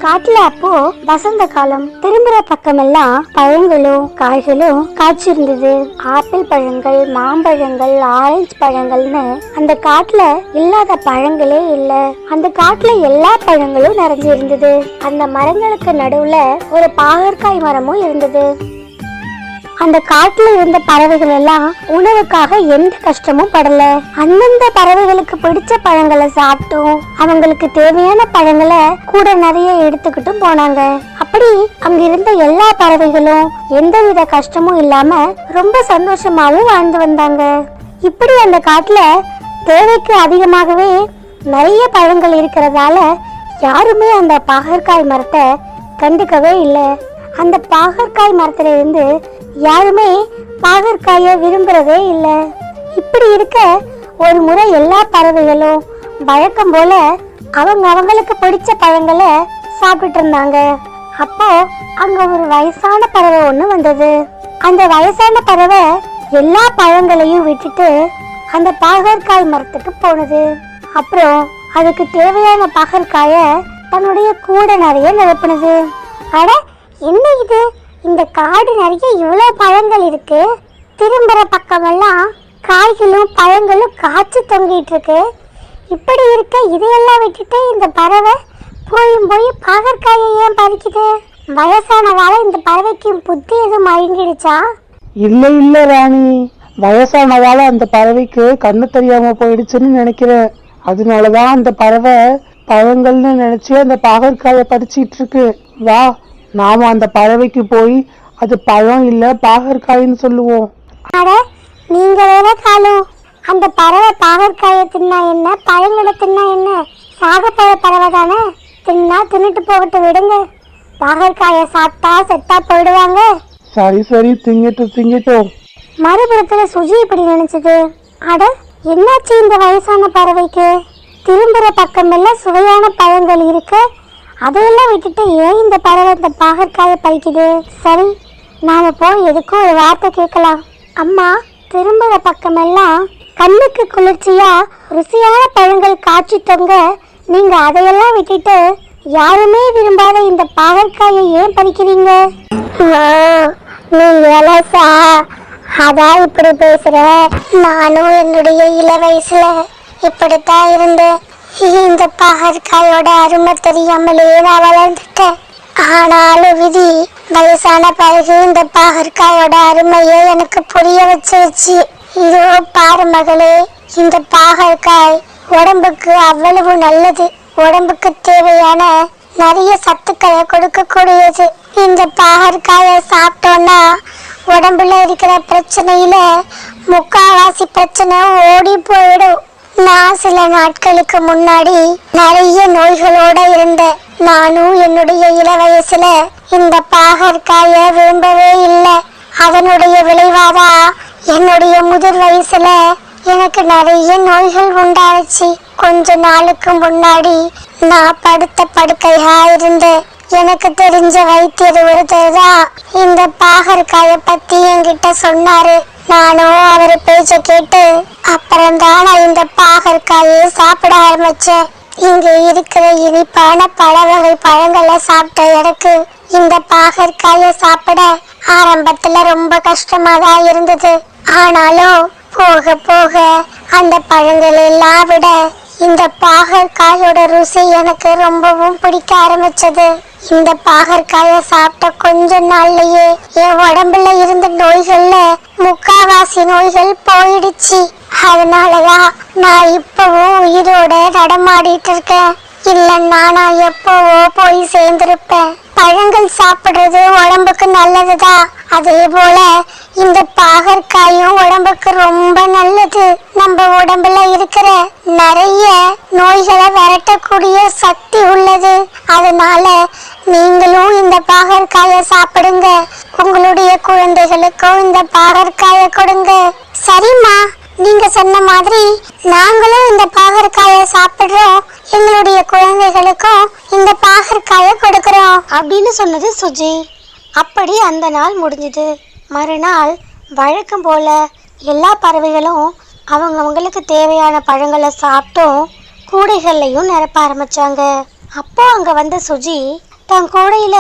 காட்டுல அப்போ வசந்த காலம். திரும்புற பக்கமெல்லாம் பழங்களும் காய்களும் காய்ச்சிருந்தது. ஆப்பிள் பழங்கள், மாம்பழங்கள், ஆரஞ்சு பழங்கள்னு அந்த காட்டுல இல்லாத பழங்களே இல்ல. அந்த காட்டுல எல்லா பழங்களும் நிறைஞ்சிருந்தது. அந்த மரங்களுக்கு நடுவுல ஒரு பாகற்காய் மரமும் இருந்தது. அந்த காட்டுல இருந்த பறவைகள் எல்லாம் உணவுக்காக எந்த கஷ்டமும் படல. அந்தந்த பறவைகளுக்கு பிடிச்ச பழங்களை சாப்பிட்டும் அவங்களுக்கு தேவையான பழங்களை கூட நிறைய எடுத்துக்கிட்டும் போனாங்க. அப்படி அங்க இருந்த எல்லா பறவைகளும் எந்தவித கஷ்டமும் இல்லாம ரொம்ப சந்தோஷமாவும் வாழ்ந்து வந்தாங்க. இப்படி அந்த காட்டுல தேவைக்கு அதிகமாகவே நிறைய பழங்கள் இருக்கிறதால யாருமே அந்த பாகற்காய் மரத்தை கண்டுக்கவே இல்லை. அந்த பாகற்காய் மரத்துல இருந்து யாருமே பாகற்காய விரும்புறதே இல்லை. இப்படி இருக்க ஒரு முறை எல்லா பறவைகளும் வழக்கம் போல அவங்களுக்கு பிடிச்ச பழங்களை சாப்பிட்டு இருந்தாங்க. அப்போ அங்க ஒரு வயசான பறவை ஒண்ணு வந்தது. அந்த வயசான பறவை எல்லா பழங்களையும் விட்டுட்டு அந்த பாகற்காய் மரத்துக்கு போனது. அப்புறம் அதுக்கு தேவையான பாகற்காய தன்னுடைய கூட நிறைய நிரப்புனது. அட, என்ன இது, இந்த காடு நிறைய இவ்வளோ பழங்கள் இருக்கு. திரும்புற பக்கமெல்லாம் காய்களும் பழங்களும் காய்ச்சி தொங்கிட்டு இருக்கு. இப்படி இருக்க இதையெல்லாம் விட்டுட்டு இந்த பறவை போய் பாகற்காயை ஏன் பறிக்குது? வயசானதால இந்த பறவைக்கு புத்தி எதுவும் அழிஞ்சிடுச்சா? இல்ல ராணி, வயசானதால அந்த பறவைக்கு கண்ணு தெரியாம போயிடுச்சுன்னு நினைக்கிறேன். அதனாலதான் அந்த பறவை பழங்கள்னு நினைச்சு அந்த பாகற்காயை பறிச்சிட்டு இருக்கு. வா, நாம அந்த பறவைக்கு போய் அது பழம் இல்ல பாகற்காயின்னு சொல்லுவோம். அட, நீங்க வேற காலு, அந்த பறவை பாகற்காயை தின்னா என்ன, பழங்களை தின்னா என்ன? சாகப்பழ பறவை தானே, தின்னா தின்னுட்டு போகட்டு விடுங்க. பாகற்காயை சாப்பிட்டா செத்தா போயிடுவாங்க. சரி திங்கட்டும். மறுபுறத்துல சுஜி இப்படி நினைச்சது. அட, என்னாச்சு இந்த வயசான பறவைக்கு? திரும்புற பக்கமெல்லாம் சுவையான பழங்கள் இருக்கு, அதையெல்லாம் விட்டுட்டு ஏன் இந்த பறவை இந்த பாகற்காயை பறிக்குது? சரி, நாம போய் எதுக்கும் ஒரு வார்த்தை கேட்கலாம். அம்மா, திரும்புற பக்கமெல்லாம் கண்ணுக்கு குளிர்ச்சியா ருசியான பழங்கள் காய்ச்சி தொங்க, நீங்க அதையெல்லாம் விட்டுட்டு யாருமே விரும்பாத இந்த பாகற்காயை ஏன் பறிக்கிறீங்க? நீ இளசா, அதான் இப்படி பேசுற. நானும் என்னுடைய இள வயசுல இப்படித்தான் இருந்தேன். இந்த பாகற்காயோட அருமை தெரியாமலே நான் வளர்ந்துட்டேன். ஆனாலும் விதி வயசான பிறகு இந்த பாகற்காயோட அருமையை எனக்கு புரிய வச்சிருச்சு. இதோ பாரு மகளே, இந்த பாகற்காய் உடம்புக்கு அவ்வளவு நல்லது. உடம்புக்கு தேவையான நிறைய சத்துக்களை கொடுக்கக்கூடியது. இந்த பாகற்காயை சாப்பிட்டோம்னா உடம்புல இருக்கிற பிரச்சனையில முக்காவாசி பிரச்சனை ஓடி போயிடும். நான் சில நாட்களுக்கு முன்னாடி நிறைய நோய்களோட இருந்தேன். நானும் என்னுடைய இள வயசுல இந்த பாகற்காய விரும்பவே இல்லை. அதனுடைய விளைவாதா என்னுடைய முதிர் வயசுல எனக்கு நிறைய நோய்கள் உண்டாச்சு. கொஞ்ச நாளுக்கு முன்னாடி நான் படுத்த படுக்கையா இருந்தேன். எனக்கு தெரிஞ்ச வைத்தியர் ஒருத்தர் தான் இந்த பாகற்காய பத்தி என்கிட்ட சொன்னாரு. நானும் அவர் பேச்ச கேட்டு அப்புறம்தான் நான் இந்த பாகற்காயை சாப்பிட ஆரம்பிச்சேன். இங்க இருக்கிற இனிப்பான பல வகை பழங்களை சாப்பிட்ட எனக்கு இந்த பாகற்காயை சாப்பிட ஆரம்பத்துல ரொம்ப கஷ்டமா தான் இருந்தது. ஆனாலும் போக போக அந்த பழங்கள் எல்லாம் விட இந்த பாகற்காயோட ருசி எனக்கு ரொம்பவும் பிடிக்க ஆரம்பிச்சது. இந்த பாகற்காயை சாப்பிட்ட கொஞ்ச நாள்லயே என் உடம்புல இருந்த நோய்கள்ல முக்காவாசி நோய்கள் போயிடுச்சு. அதனாலதான் நான் இப்பவும் உயிரோட நடமாடிட்டு இருக்கேன். இல்லைன்னா நான் எப்பவோ போய் சேர்ந்திருப்பேன். பழங்கள் சாப்பிடுறது உடம்புக்கு நல்லதுதான். அதே போல இந்த பாகற்காயும் உடம்புக்கு ரொம்ப நல்லது. நம்ம உடம்புல இருக்கிற நிறைய நோய்களை விரட்டக்கூடிய சக்தி உள்ளது. அதனால நீங்களும் இந்த பாகற்காயை சாப்பிடுங்க. உங்களுடைய குழந்தைகளுக்கும் இந்த பாகற்காயை கொடுங்க. சரிம்மா, நீங்க சொன்ன மாதிரி நாங்களும் இந்த பாகற்காயை சாப்பிடுறோம். எங்களுடைய குழந்தைகளுக்கும் இந்த பாகற்காயை கொடுக்கிறோம் அப்படின்னு சொன்னது சுஜி. அப்படி அந்த நாள் முடிஞ்சது. மறுநாள் வழக்கம் போல எல்லா பறவைகளும் அவங்களுக்கு தேவையான பழங்களை சாப்பிட்டும் கூடைகள்லையும் நிரப்ப ஆரம்பிச்சாங்க. அப்போ அங்க வந்த சுஜி தன் கூடையில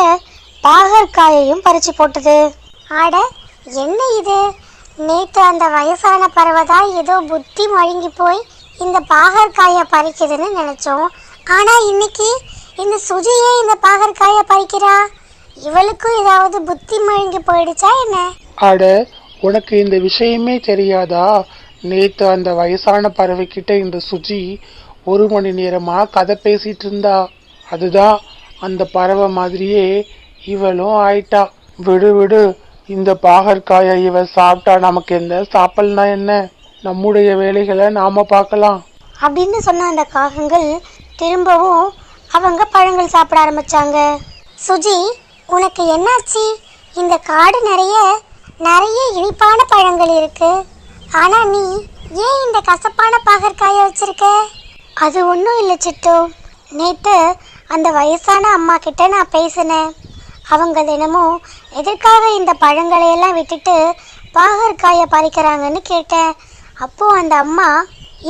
பாகற்காயையும் பறிச்சு போட்டது. ஆட, என்ன இது? நேற்று அந்த வயசான பறவை தான் ஏதோ புத்தி மழுங்கி போய் இந்த பாகற்காயை பறிக்குதுன்னு நினைச்சோம். ஆனா இன்னைக்கு இந்த சுஜியே இந்த பாகற்காயை பறிக்கிறா. இவளுக்கும் ஏதாவது புத்தி மழுங்கி போயிடுச்சா என்ன? அட, உனக்கு இந்த விஷயமே தெரியாதா? நேத்து அந்த வயசான பறவை கிட்ட இந்த சுஜி 1 மணி நேரமா கதை பேசிட்டு இருந்தா. அதுதான் அந்த பறவை மாதிரியே இவளும் ஆயிட்டா. விடு விடு, இந்த பாகற்காயை இவ சாப்பிட்டா நமக்கு என்ன, சாப்பிடலனா என்ன, நம்முடைய வேலைகளை நாம பார்க்கலாம் அப்படின்னு சொன்ன அந்த காகங்கள் திரும்பவும் அவங்க பழங்கள் சாப்பிட ஆரம்பிச்சாங்க. சுஜி, உனக்கு என்னாச்சு? இந்த காடு நிறைய இனிப்பான பழங்கள் இருக்கு. ஆனா நீ ஏன் இந்த கசப்பான பாகற்காயை வச்சிருக்க? அது ஒன்றும் இல்லை சிட்டு. நேற்று அந்த வயசான அம்மா கிட்ட நான் பேசினேன். அவங்க தினமும் எதற்காக இந்த பழங்களையெல்லாம் விட்டுட்டு பாகற்காயை பறிக்கிறாங்கன்னு கேட்டேன். அப்போது அந்த அம்மா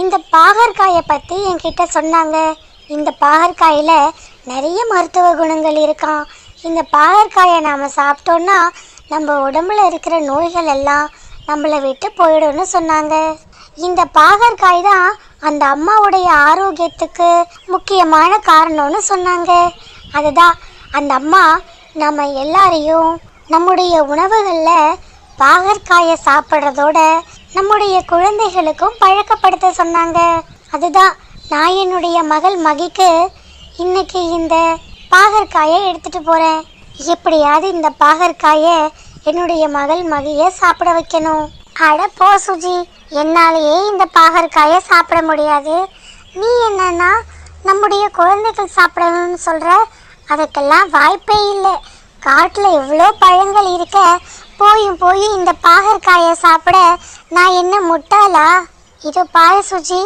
இந்த பாகற்காயை பற்றி என்கிட்ட சொன்னாங்க. இந்த பாகற்காயில் நிறைய மருத்துவ குணங்கள் இருக்கான். இந்த பாகற்காயை நாம் சாப்பிட்டோன்னா நம்ம உடம்புல இருக்கிற நோய்கள் எல்லாம் நம்மளை விட்டு போயிடும்னு சொன்னாங்க. இந்த பாகற்காய் தான் அந்த அம்மாவுடைய ஆரோக்கியத்துக்கு முக்கியமான காரணம்னு சொன்னாங்க. அதுதான் அந்த அம்மா நம்ம எல்லாரையும் நம்முடைய உணவுகளில் பாகற்காயை சாப்பிட்றதோட நம்முடைய குழந்தைகளுக்கும் பழக்கப்படுத்த சொன்னாங்க. அதுதான் நான் என்னுடைய மகள் மகிக்கு இன்னைக்கு இந்த பாகற்காயை எடுத்துட்டு போகிறேன். எப்படியாவது இந்த பாகற்காயை என்னுடைய மகள் மகியை சாப்பிட வைக்கணும். அட போ சுஜி, என்னாலேயே இந்த பாகற்காயை சாப்பிட முடியாது. நீ என்னன்னா நம்முடைய குழந்தைகள் சாப்பிடணும்னு சொல்கிற? அதுக்கெல்லாம் வாய்ப்பே இல்லை. காட்டில் எவ்வளோ பழங்கள் இருக்க போய் இந்த பாகற்காயை சாப்பிட நான் என்ன முட்டாளா? இது பாரு சுஜி,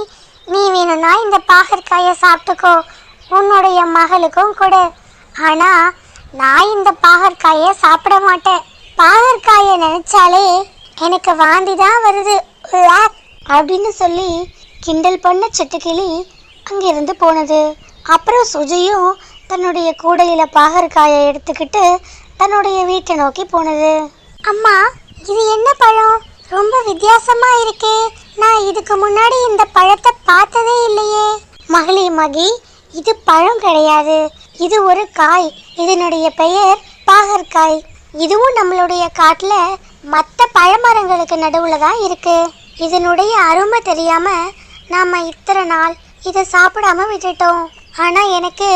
நீ வேணும்னா இந்த பாகற்காயை சாப்பிட்டுக்கோ, உன்னுடைய மகளுக்கும் கொடு. ஆனால் நான் இந்த பாகற்காயை சாப்பிட மாட்டேன். பாகற்காயை நினைச்சாலே எனக்கு வாந்தி தான் வருது அப்படின்னு சொல்லி கிண்டல் பண்ண சிட்டுக்கிளி அங்கிருந்து போனது. அப்புறம் சுஜியும் தன்னுடைய கூடையில பாகற்காயை எடுத்துக்கிட்டு தன்னுடைய வீட்டை நோக்கி போனது. அம்மா, இது என்ன பழம்? ரொம்ப வித்தியாசமா இருக்கே. நான் இதுக்கு முன்னாடி இந்த பழத்தை பார்த்ததே இல்லையே. மகளே மகி, இது பழம் கிடையாது, இது ஒரு காய். இதனுடைய பெயர் பாகற்காய். இதுவும் நம்மளுடைய காட்டில் மற்ற பழமரங்களுக்கு நடுவில் தான் இருக்கு. இதனுடைய அருமை தெரியாம நாம் இத்தனை நாள் இதை சாப்பிடாம விட்டுட்டோம். ஆனால் எனக்கு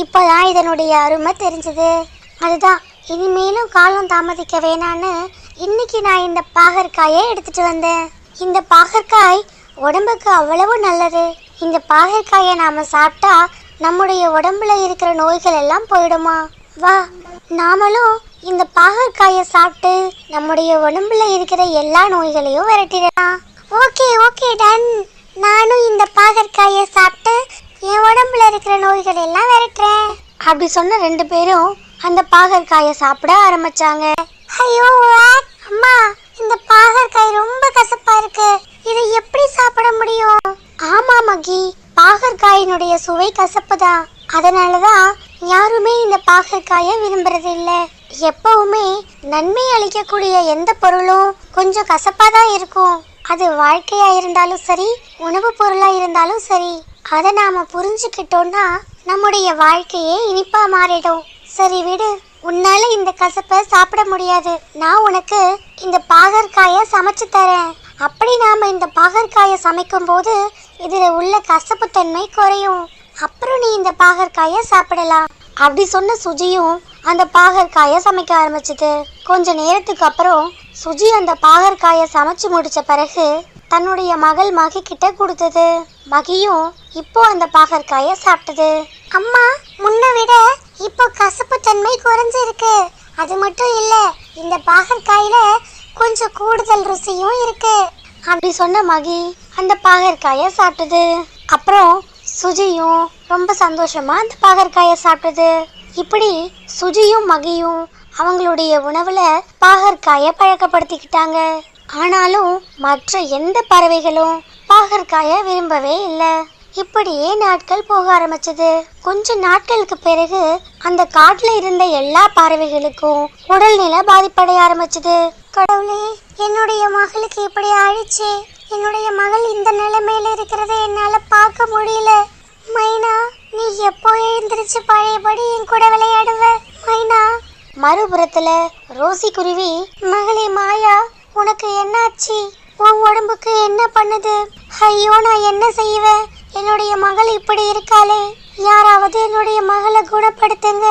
இப்போதான் இதனுடைய அருமை தெரிஞ்சது. அதுதான் இனிமேலும் காலம் தாமதிக்க வேணான்னு இன்னைக்கு நான் இந்த பாகற்காயை எடுத்துட்டு வந்தேன். இந்த பாகற்காய் உடம்புக்கு அவ்வளவு நல்லது. இந்த பாகற்காயை நாம் சாப்பிட்டா நம்முடைய உடம்புல இருக்கிற நோய்கள் எல்லாம் போயிடுமா? வா, நாமளும் இந்த பாகற்காயை சாப்பிட்டு நம்முடைய உடம்புல இருக்கிற எல்லா நோய்களையும் விரட்டிடலாம். Okay okay done. நானும் இந்த பாகற்காயை சாப்பிட்டு என் உடம்புல இருக்கிற நோய்கள் எல்லாம் விரட்டுறேன். அப்படி சொன்ன 2 பேரும் அந்த பாகற்காயை சாப்பிட ஆரம்பிச்சாங்க. ஐயோ அம்மா, இந்த பாகற்காய் ரொம்ப கசப்பா இருக்கு. இதை எப்படி சாப்பிட முடியும்? ஆமா மகி, பாகற்காயினுடைய சுவை கசப்பு தான். அதனாலதான் யாருமே இந்த பாகற்காயை விரும்புறது இல்லை. எப்பவுமே நன்மை அளிக்கக்கூடிய எந்த பொருளும் கொஞ்சம் கசப்பா தான் இருக்கும். அது வாழ்க்கையா இருந்தாலும் சரி, உணவு பொருளா இருந்தாலும் சரி. அதை நாம புரிஞ்சுக்கிட்டோம்னா நம்முடைய வாழ்க்கையே இனிப்பா மாறிடும். சரி விடு, உன்னால இந்த கசப்பை சாப்பிட முடியாது. நான் உனக்கு இந்த பாகற்காயை சமைச்சு தரேன். அப்படி நாம இந்த பாகற்காயை சமைக்கும் போது இதுல உள்ள கசப்பு தன்மை குறையும். அப்புறம் நீ இந்த பாகற்காயை சாப்பிடலாம். அப்படி சொன்ன சுஜியும் அந்த பாகற்காயை சமைக்க ஆரம்பிச்சது. கொஞ்ச நேரத்துக்கு அப்புறம் சுஜி அந்த பாகற்காயை சமைச்சு முடிச்ச பிறகு தன்னுடைய மகள் மகி கிட்ட கொடுத்தது. மகியும் இப்போ அந்த பாகற்காயை சாப்பிட்டது. அம்மா, முன்ன விட இப்போ கசப்பு தன்மை குறைஞ்சிருக்கு. அது மட்டும் இல்ல, இந்த பாகற்காயில கொஞ்சம் கூடுதல் ருசியும் இருக்கு. அப்படி சொன்ன மகி அந்த பாகற்காயை சாப்பிட்டது. அப்புறம் சுஜியும் ரொம்ப சந்தோஷமா அந்த பாகற்காயை சாப்பிட்டது. இப்படி சுஜியும் மகியும் அவங்களுடைய உணவுல பாகற்காயை பழக்கப்படுத்திக்கிட்டாங்க. ஆனாலும் மற்ற எந்த பறவைகளும் பாகற்காயை விரும்பவே இல்லை. இப்படியே நாட்கள் போக ஆரம்பிச்சது. கொஞ்ச நாட்களுக்கு பிறகு அந்த காட்டுல இருந்த எல்லா பறவைகளுக்கும் உடல்நிலை பாதிப்படைய ஆரம்பிச்சது. கடவுளே, என்னுடைய மகளுக்கு இப்படி ஆயிடுச்சு. என்னுடைய மகள் இந்த நிலைமையில இருக்கிறத என்னால பார்க்க முடியல. மைனா, நீ எப்போ எழுந்திருச்சு பழையபடி என் கூட விளையாடுவ? மைனா. மறுபுறத்துல ரோசி குருவி, மகளே மாயா, உனக்கு என்னாச்சு? உன் உடம்புக்கு என்ன பண்ணுது? ஐயோ, நான் என்ன செய்வேன்? என்னுடைய மகள் இப்படி இருக்காளே, யாராவது என்னுடைய மகளை குணப்படுத்துங்க.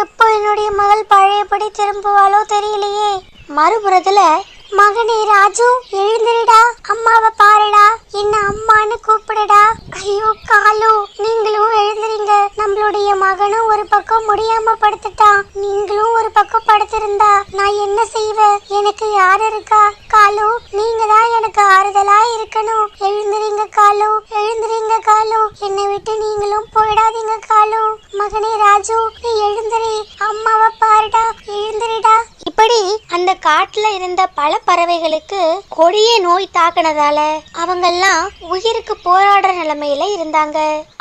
எப்போ என்னுடைய மகள் பழையபடி திரும்புவாளோ தெரியலையே. மறுபுறத்துல, மகனே ராஜு, எழுந்திருடா, அம்மாவை பாருடா, என்ன அம்மான்னு கூப்பிடுடா. ஐயோ காலு, நீங்களும் எழுந்திருங்க. நம்மளுடைய மகனும் ஒரு பக்கம் முடியாம படுத்துட்டான், நீங்களும் ஒரு பக்கம் படுத்திருந்தா நான் என்ன செய்வேன்? எனக்கு யார் இருக்கா? காலு, நீங்க தான் எனக்கு ஆறுதலா இருக்கணும். எழுந்திருங்க காலு, எழுந்திருங்க காலு, என்னை விட்டு நீங்களும் போயிடாதீங்க காலு. மகனே ராஜு, நீ எழுந்திரி, அம்மாவை பாருடா, எழுந்திரிடா. இப்படி அந்த காட்டுல இருந்த பல பறவைகளுக்கு கொடிய நோய் தாக்குனதால அவங்கெல்லாம் உயிருக்கு போராடுற நிலைமையில இருந்தாங்க.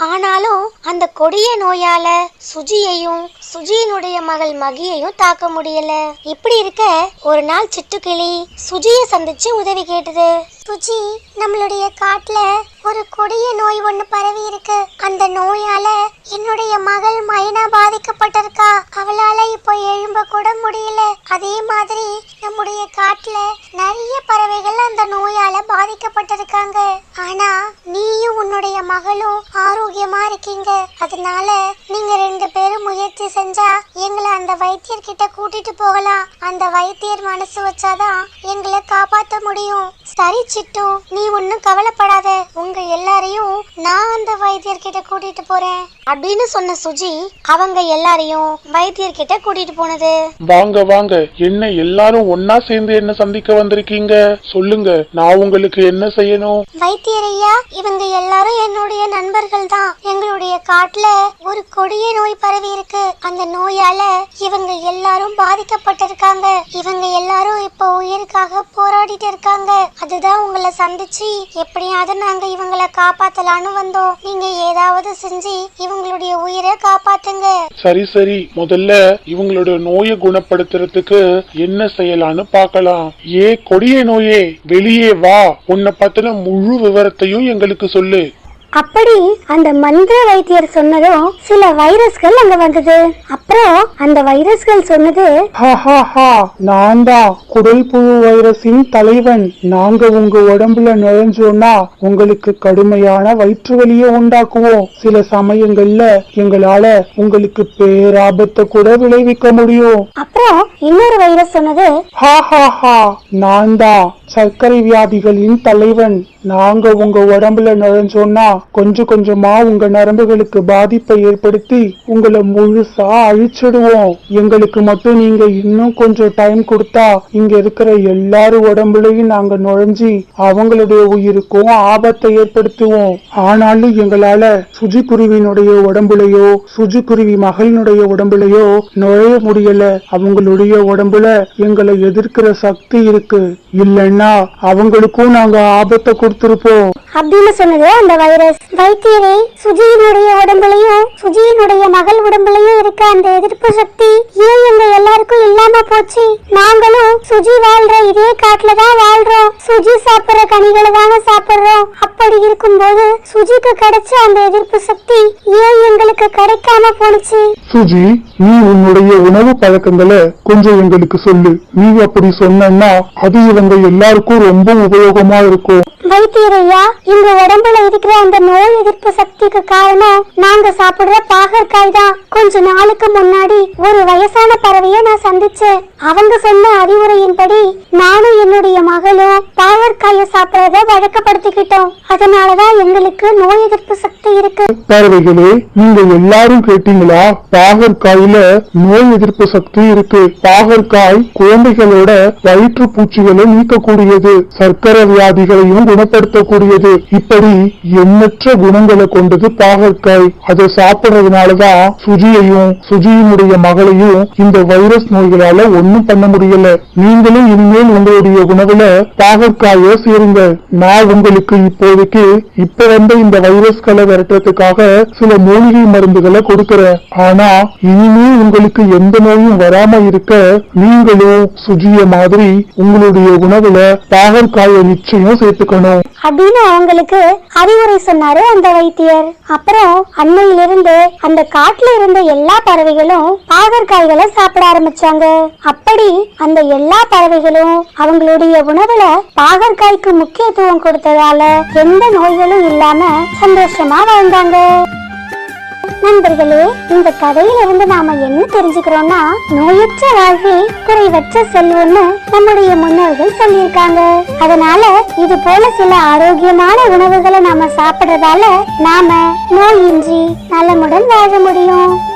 ஆனாலும் அந்த கொடிய நோயால சுஜியையும் சுஜியினுடைய மகள் மகியையும் தாக்க முடியல. இப்படி இருக்க ஒரு நாள் சிட்டுக்கிளி சுஜியை சந்திச்சு உதவி கேட்டது. சுஜி, நம்மளுடைய காட்டுல ஒரு கொடிய நோய் ஒண்ணு பரவி இருக்கு. அந்த நோயால என்னுடைய மகள் மைனா பாதிக்கப்பட்டிருக்கா. அவளால இப்போ எழும்ப கூட முடியல. அதே மாதிரி நம்முடைய காட்டுல நிறைய பறவைகள் அந்த நோயால பாதிக்கப்பட்டிருக்காங்க. ஆனா நீயும் உன்னுடைய மகளும் ஆரோக்கியமா இருக்கீங்க. அதனால நீங்க 2 பேரும் முயற்சி செஞ்சா எங்களை அந்த வைத்தியர்கிட்ட கூட்டிட்டு போகலாம். அந்த வைத்தியர் மனசு வச்சாதான் எங்களை காப்பாற்ற முடியும். சரி சிட்டு, நீ ஒன்னும் கவலைப்படாத. உங்க எல்லாரையும் நான் அந்த வைத்தியர்கிட்ட கூட்டிட்டு போறேன் அப்படின்னு சொன்ன சுஜி அவங்க எல்லாரையும் வைத்தியர்கிட்ட கூட்டிட்டு போனது. வாங்க வாங்க, என்ன எல்லாரும் ஒன்னா சேர்ந்து என்ன சந்திக்க வந்திருக்கீங்க? சொல்லுங்க, நான் உங்களுக்கு என்ன செய்யணும்? வைத்தியரையா, இவங்க எல்லாரும் என்னுடைய நண்பர்கள் தான். எங்களுடைய காட்டுல ஒரு கொடிய நோய் பரவி இருக்கு. அந்த நோயால இவங்க எல்லாரும் பாதிக்கப்பட்டிருக்காங்க. இவங்க எல்லாரும் இப்போ உயிருக்காக போராடிட்டு இருக்காங்க. அதுதான் உங்களை சந்திச்சு எப்படியாவது நாங்க இவங்களை காப்பாத்தலான்னு வந்தோம். நீங்க ஏதாவது செஞ்சு இவங்களுடைய உயிரை காப்பாத்துங்க. சரி சரி, முதல்ல இவங்களோட நோயை குணப்படுத்துறதுக்கு என்ன செய்யலான்னு பார்க்கலாம். கொடிய நோயே, வெளியே வா, உன்னை பத்தின முழு விவரத்தையும் எங்களுக்கு சொல்லு. அப்படி அந்த மந்திர வைத்தியர் சொன்னதும் சில வைரஸ்கள் அங்க வந்தது. அப்புறம் அந்த வைரஸ்கள் சொன்னது, நான் தான் குடல் புழு வைரஸின் தலைவன். நாங்க உங்க உடம்புல நுழைஞ்சோம்னா உங்களுக்கு கடுமையான வயிற்று வலியை உண்டாக்குவோம். சில சமயங்கள்ல எங்களால உங்களுக்கு பேராபத்தை கூட விளைவிக்க முடியும். அப்புறம் இன்னொரு வைரஸ் சொன்னது, நான் தான் சர்க்கரை வியாதிகளின் தலைவன். நாங்க உங்க உடம்புல நுழைஞ்சோம்னா கொஞ்சம் கொஞ்சமா உங்க நரம்புகளுக்கு பாதிப்பை ஏற்படுத்தி உங்களை முழுசா அழிச்சிடுவோம். எங்களுக்கு மட்டும் நீங்க இன்னும் கொஞ்சம் டைம் கொடுத்தா இங்க இருக்கிற எல்லாரும் உடம்புலையும் நாங்க நுழைஞ்சி அவங்களுடைய உயிருக்கும் ஆபத்தை ஏற்படுத்துவோம். ஆனாலும் எங்களால சுஜி குருவினுடைய உடம்புலையோ சுஜி குருவி மகளினுடைய உடம்புலையோ நுழைய முடியல. அவங்களுடைய உடம்புல எங்களை எதிர்க்கிற சக்தி இருக்கு. இல்லைன்னா அவங்களுக்கும் நாங்க ஆபத்தை கொடுத்திருப்போம் அப்படின்னு சொன்னது அந்த வைரஸ். வைத்தியரே, சுஜியினுடைய உடம்புலையும் சுஜியினுடைய மகள் உடம்புலையும் இருக்க அந்த எதிர்ப்பு சக்தி ஏன் எங்க எல்லாருக்கும் இல்லாம போச்சு? நாங்களும் சுஜி வாழ்ற இதே காட்டுல தான் வாழ்றோம். சுஜி சாப்பிடுற கனிகளை தானே சாப்பிடுறோம். அப்படி இருக்கும்போது சுஜிக்கு கிடைச்ச அந்த எதிர்ப்பு சக்தி ஏன் எங்களுக்கு கிடைக்காம போனுச்சு? சுஜி, நீ உன்னுடைய உணவு பழக்கங்களை கொஞ்சம் எங்களுக்கு சொல்லு. நீ அப்படி சொன்னா அது இவங்க எல்லாருக்கும் ரொம்ப உபயோகமா இருக்கும். வைத்தியரையா, எங்க உடம்புல இருக்கிற அந்த நோய் எதிர்ப்பு சக்திக்கு காரணம் நாங்க சாப்பிடுற பாகற்காய் தான். கொஞ்ச நாளுக்கு முன்னாடி ஒரு வயசான பறவைய நான் சந்திச்சேன். அவங்க சொன்ன அறிவுரையின்படி நானும் என்னுடைய மகளும் பாகற்காய சாப்பிடறத வழக்கப்படுத்திக்கிட்டோம். அதனாலதான் எங்களுக்கு நோய் எதிர்ப்பு சக்தி இருக்கு. பறவைகளே, நீங்க எல்லாரும் கேட்டீங்களா? பாகற்காயில நோய் எதிர்ப்பு சக்தி இருக்கு. பாகற்காய் குழந்தைகளோட வயிற்று பூச்சிகளை நீக்கக்கூடியது, சர்க்கரை வியாதிகளையும் குணப்படுத்தக்கூடியது. இப்படி எண்ணற்ற குணங்களை கொண்டது பாகற்காய். அதை சாப்பிடுறதுனாலதான் சுஜியையும் சுஜியினுடைய மகளையும் இந்த வைரஸ் நோய்களால ஒண்ணும் பண்ண முடியல. நீங்களும் இனிமேல் உங்களுடைய உணவுல பாகற்காய சேருங்க. நான் உங்களுக்கு இப்போதைக்கு இப்ப வந்த இந்த வைரஸ்களை விரட்டுறதுக்காக சில மூலிகை மருந்துகளை கொடுக்கறேன். ஆனா இனிமே உங்களுக்கு எந்த நோயும் வராம இருக்க நீங்களும் சுஜிய மாதிரி உங்களுடைய உணவுல பாகற்காயை நிச்சயம் சேர்த்துக்கணும் அப்படின்னு அவங்களுக்கு அறிவுரை சொன்னாரு அந்த வைத்தியர். அப்புறம் அன்னையிலிருந்து அந்த காட்டுல இருந்த எல்லா பறவைகளும் பாகற்காய்களை சாப்பிட ஆரம்பிச்சாங்க. அப்படி அந்த எல்லா பறவைகளும் அவங்களுடைய உணவுல பாகற்காய்க்கு முக்கியத்துவம் கொடுத்ததால எந்த நோய்களும் இல்லாம சந்தோஷமா வாழ்ந்தாங்க. நண்பர்களே, இந்த கதையில இருந்து நாம என்ன தெரிஞ்சுக்கிறோம்னா, நோயற்ற வாழ்வே குறைவற்ற செல்வம்னு நம்முடைய முன்னோர்கள் சொல்லியிருக்காங்க. அதனால இது போல சில ஆரோக்கியமான உணவுகளை நாம சாப்பிடுறதால நாம நோயின்றி நலமுடன் வாழ முடியும்.